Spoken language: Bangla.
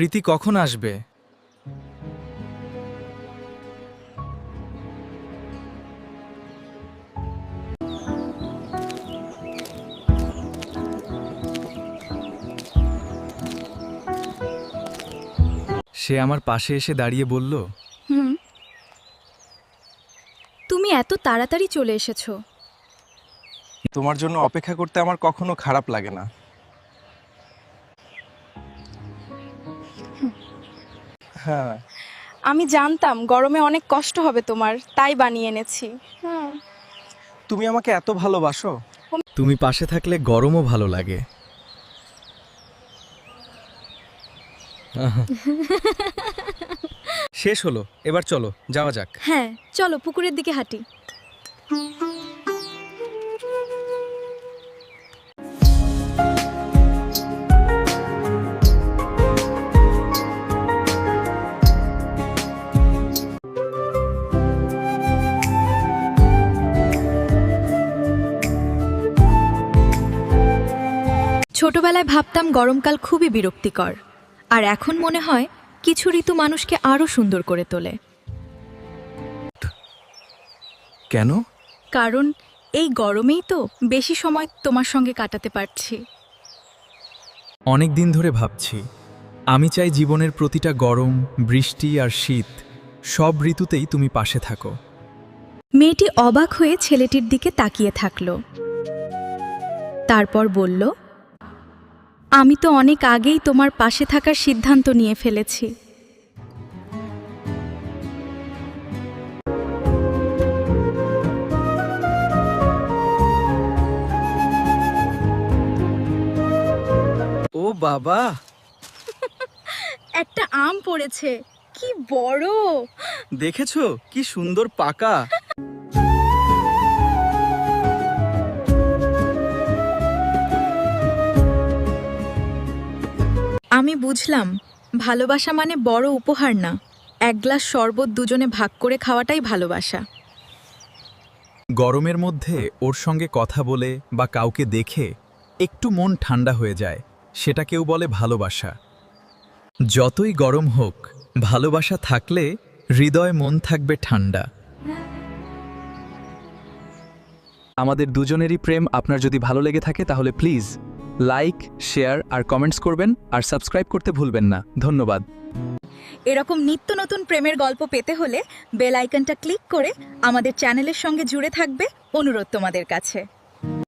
প্রীতি কখন আসবে? সে আমার পাশে এসে দাঁড়িয়ে বলল, তুমি এত তাড়াতাড়ি চলে এসেছো। তোমার জন্য অপেক্ষা করতে আমার কখনো খারাপ লাগে না। হ্যাঁ, আমি জানতাম গরমে অনেক কষ্ট হবে তোমার, তাই বানিয়ে এনেছি। তুমি আমাকে এত ভালোবাসো। তুমি পাশে থাকলে গরমও ভালো লাগে। শেষ হলো, এবার চলো যাওয়া যাক। হ্যাঁ, চলো পুকুরের দিকে হাঁটি। ছোটবেলায় ভাবতাম গরমকাল খুবই বিরক্তিকর, আর এখন মনে হয় কিছু ঋতু মানুষকে আরো সুন্দর করে তোলে। কেন? কারণ এই গরমেই তো বেশি সময় তোমার সঙ্গে কাটাতে পারছি। অনেক দিন ধরে ভাবছি, আমি চাই জীবনের প্রতিটা গরম, বৃষ্টি আর শীত, সব ঋতুতেই তুমি পাশে থাকো। মেয়েটি অবাক হয়ে ছেলেটির দিকে তাকিয়ে থাকল। তারপর বলল, আমি তো অনেক আগেই তোমার পাশে থাকার সিদ্ধান্ত নিয়ে ফেলেছি। ও বাবা, একটা আম পড়েছে, কি বড়! দেখেছো কি সুন্দর পাকা। আমি বুঝলাম, ভালোবাসা মানে বড় উপহার না, এক গ্লাস শরবত দুজনে ভাগ করে খাওয়াটাই ভালোবাসা। গরমের মধ্যে ওর সঙ্গে কথা বলে বা কাউকে দেখে একটু মন ঠান্ডা হয়ে যায়, সেটা কেউ বলে ভালোবাসা। যতই গরম হোক, ভালোবাসা থাকলে হৃদয় মন থাকবে ঠান্ডা। আমাদের দুজনেরই প্রেম আপনার যদি ভালো লেগে থাকে তাহলে প্লিজ লাইক, শেয়ার আর কমেন্টস করবেন, আর সাবস্ক্রাইব করতে ভুলবেন না। ধন্যবাদ। এরকম নিত্য নতুন প্রেমের গল্প পেতে হলে বেল আইকনটা ক্লিক করে আমাদের চ্যানেলের সঙ্গে জুড়ে থাকবে অনুরোধ তোমাদের কাছে।